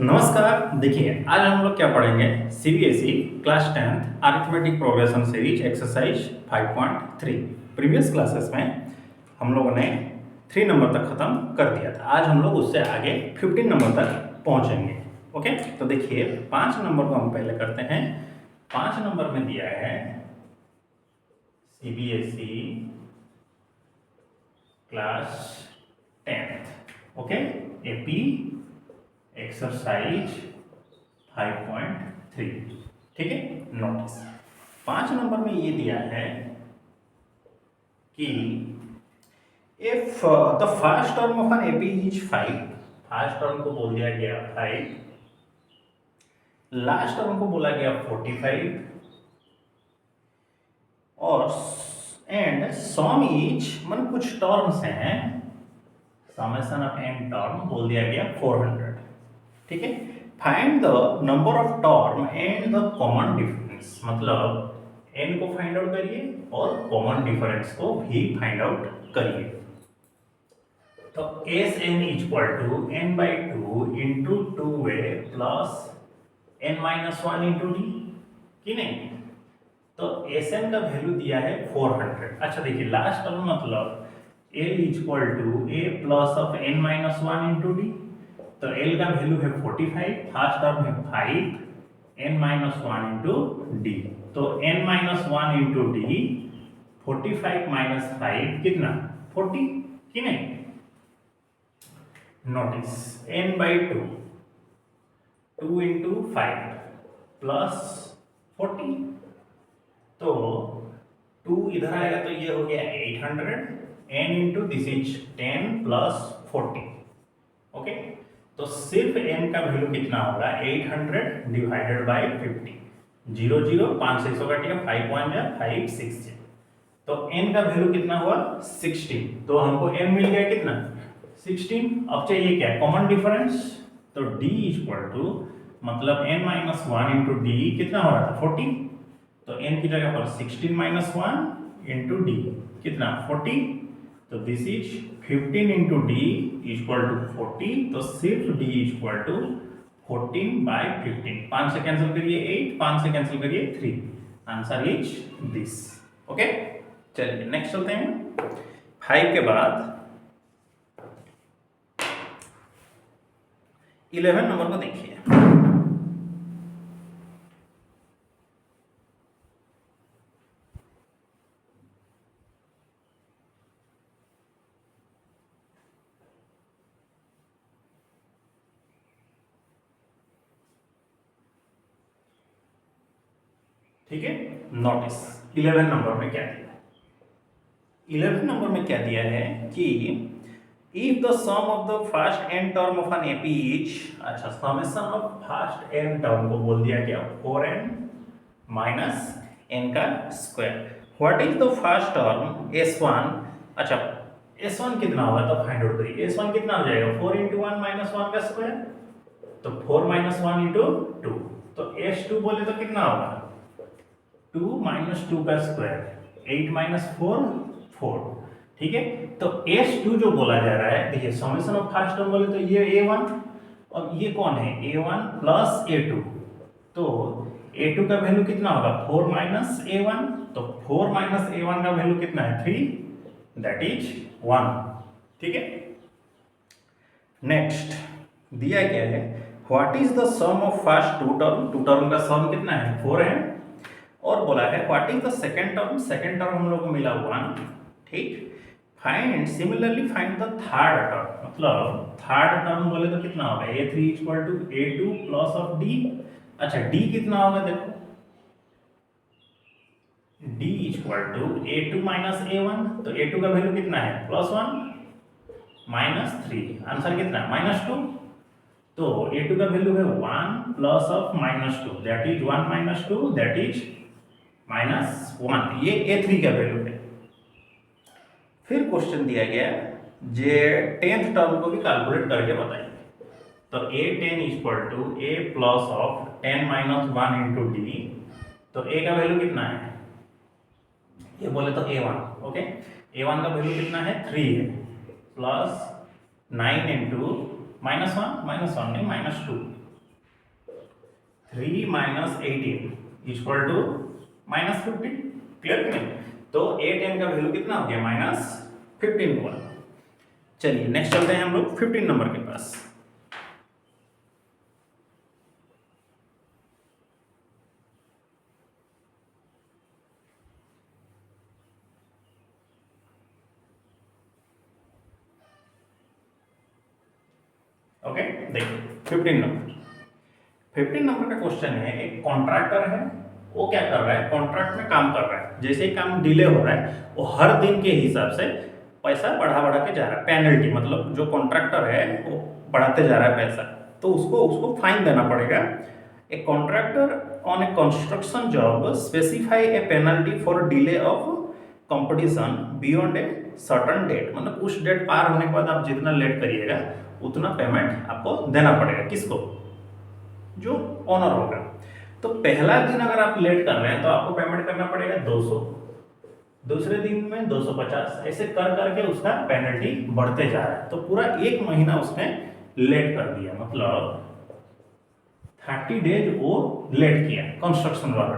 नमस्कार। देखिए, आज हम लोग क्या पढ़ेंगे, CBSE class 10th arithmetic progression series exercise 5.3। Previous classes में हम लोगों ने 3 नंबर तक खत्म कर दिया था। आज हम लोग उससे आगे 15 नंबर तक पहुंचेंगे। ओके, तो देखिए 5 नंबर को हम पहले करते हैं। 5 नंबर में दिया है CBSE class 10th। Okay, AP exercise 5.3। ठीक है, नोटिस 5 नंबर में ये दिया है कि if the first term of an AP is 5, first term को बोल दिया गया 5, लास्ट टर्म को बोला गया 45 और एंड सम इज मन कुछ टर्म्स हैं, समेशन ऑफ एन टर्म बोल दिया गया 400। ठीक है, find the number of term and the common difference, मतलब n को फाइंड आउट करिए और कॉमन डिफरेंस को भी फाइंड आउट करिए। तो S N equal to n by 2 into 2a plus n minus 1 into D, कि नहीं? तो एस एन का वैल्यू दिया है 400। अच्छा देखिए, लास्ट टर्म मतलब l equal to a plus of n minus 1 into D, तो L का वैल्यू है 45, फर्स्ट टर्म है 5, n माइनस 1 इंटू डी, तो n minus 1 into D 45 minus 5 कितना 40, कि नहीं? Notice n by 2 2 into 5 plus 40, तो 2 इधर आएगा तो ये हो गया 800, n into this is 10 plus 40। Okay, तो सिर्फ n का वैल्यू कितना होगा 800 डिवाइडेड बाय 50, 0 0 5 से 100 काटिएगा, 5 1 जा 5 6 जा, तो n का वैल्यू कितना हुआ 16। तो हमको n मिल गया कितना 16। अब चाहिए क्या, कॉमन डिफरेंस, तो d इक्वल टू मतलब n माइनस 1 इंटू डी कितना हो रहा था 40, तो n की जगह पर 16 माइनस 1 इंटू डी कितना 40, तो this is 15 into D equal to 40, तो सिर्फ डी इक्वल टू 14 बाय 15। 5 से कैंसिल करिए 8, 5 से कैंसिल करिए 3, आंसर इज दिस। ओके, चलिए नेक्स्ट चलते हैं। 5 के बाद 11 नंबर को देखिए। ठीक है, नोटिस 11 नंबर में क्या दिया है, 11 नंबर में क्या दिया है कि if the sum of the first n term of an AP is, अच्छा summation of first n term को बोल दिया गया 4n माइनस n का square, what is the first term s1। अच्छा s1 कितना होगा तो फाइंड आउट करिए, s1 कितना हो जाएगा 4 इंटू 1 माइनस 1 का स्क्वायर, तो 4 माइनस 1 इंटू 2, तो s2 बोले तो कितना होगा 2 माइनस 2 का स्क्वायर, 8 माइनस 4 4। ठीक है, तो S2 जो बोला जा रहा है, देखिए समेशन ऑफ फर्स्ट टर्म बोले तो ये A1 और ये कौन है A1 प्लस A2, तो A2 का वैल्यू कितना होगा 4 माइनस A1, तो 4 माइनस A1 का वैल्यू कितना है 3, दैट इज 1। ठीक है, नेक्स्ट दिया गया है what is the sum of first two term का सम कितना है 4 है, और बोला है what is the second term हम लोग को मिला 1। ठीक, find similarly find the third term, मतलब थर्ड टर्म बोले तो कितना होगा a3 equal to a2 plus of d। अच्छा d कितना होगा देखो, d equal to a2 minus a1, तो a2 का वैल्यू कितना है +1 माइनस 3, आंसर कितना -2, तो a2 का वैल्यू है 1 plus of -2, that is 1 minus 2, that is -1, ये a3 का वैल्यू है। फिर क्वेश्चन दिया गया जे 10th टर्म को भी कैलकुलेट करके बताइए, तो a10 equal to a plus of 10 minus 1 into D, तो a का वैल्यू कितना है, ये बोले तो a1। ओके, a1 का वैल्यू कितना है 3 है, प्लस 9 इंटू -1 नहीं -2, 3 minus 18 equal to minus 15। Clear कि नहीं? तो 8n का वैल्यू कितना हो गया? माइनस 15 हुआ। चलिए नेक्स्ट चलते हैं हम लोग 15 नंबर के पास। ओके, देखिए 15 नंबर का क्वेश्चन है। एक कॉन्ट्रैक्टर है, वो क्या कर रहा है? कॉन्ट्रैक्ट में काम कर रहा है। जैसे ही काम डिले हो रहा है, वो हर दिन के हिसाब से पैसा बढ़ा बढ़ा के जा रहा है। पेनल्टी मतलब जो कॉन्ट्रैक्टर है वो बढ़ाते जा रहा है पैसा, तो उसको फाइन देना पड़ेगा। A contractor on a construction job specify a penalty for delay of competition beyond a certain date, मतलब उस डेट पार होने के बाद आप जितना लेट करिएगा उतना पेमेंट आपको देना पड़ेगा। किसको? जो ओनर होगा। तो पहला दिन अगर आप लेट कर रहे हैं तो आपको पेमेंट करना पड़ेगा 200, दूसरे दिन में 250, ऐसे कर करके उसका पेनल्टी बढ़ते जा रहा है। तो पूरा 1 महीना उसने लेट कर दिया, मतलब 30 डेज वो लेट किया कंस्ट्रक्शन वाला।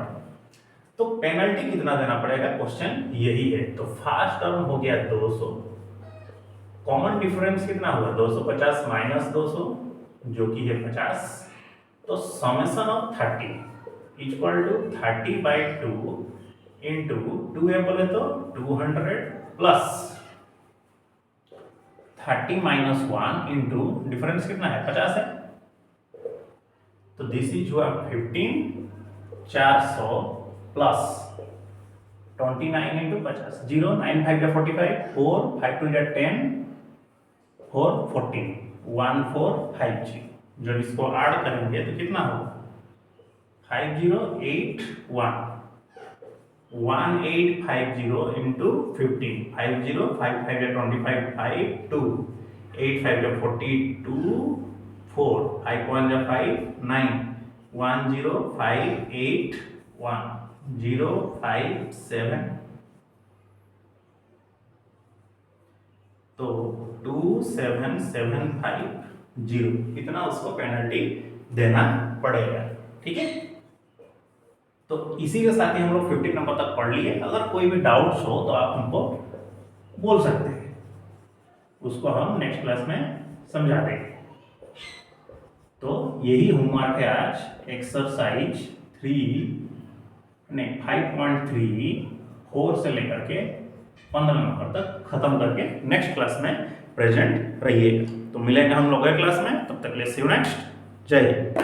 तो पेनल्टी कितना देना पड़ेगा? क्वेश्चन यही है। तो फर्स्ट टर्म हो गया 200, कॉमन डिफरेंस कितना हुआ? 250 माइनस 200 जो कि है 50। तो summation of 30 equal to 30/2 into 2 है बोले तो 200 प्लस 30 माइनस 1 इंटू डिफरेंस कितना है? 50 है। तो दिस इज हुआ 15,400 प्लस 29 इंटू 50, 0 9 5 45, 4 5 2 10, 4 14, 1450। जब इसको ऐड करेंगे तो कितना होगा? 5081, 1850 इंटू 15, 50 5 5 25 5 2 8 5 42 4 5 1 5 9 10581 057। तो 2775 इतना उसको पेनल्टी देना पड़ेगा। ठीक है, तो इसी के साथ ही हम लोग 15 नंबर तक पढ़ लिए। अगर कोई भी डाउट्स हो तो आप हमको बोल सकते हैं, उसको हम नेक्स्ट क्लास में समझा देंगे। तो यही होमवर्क है आज, एक्सरसाइज 5.3 4 से लेकर के 15 नंबर तक खत्म करके नेक्स्ट क्लास में प्रेजेंट रहिएगा। तो मिलेंगे हम लोग अगले क्लास में, तब तक के लिए सी यू नेक्स्ट। जय हिंद।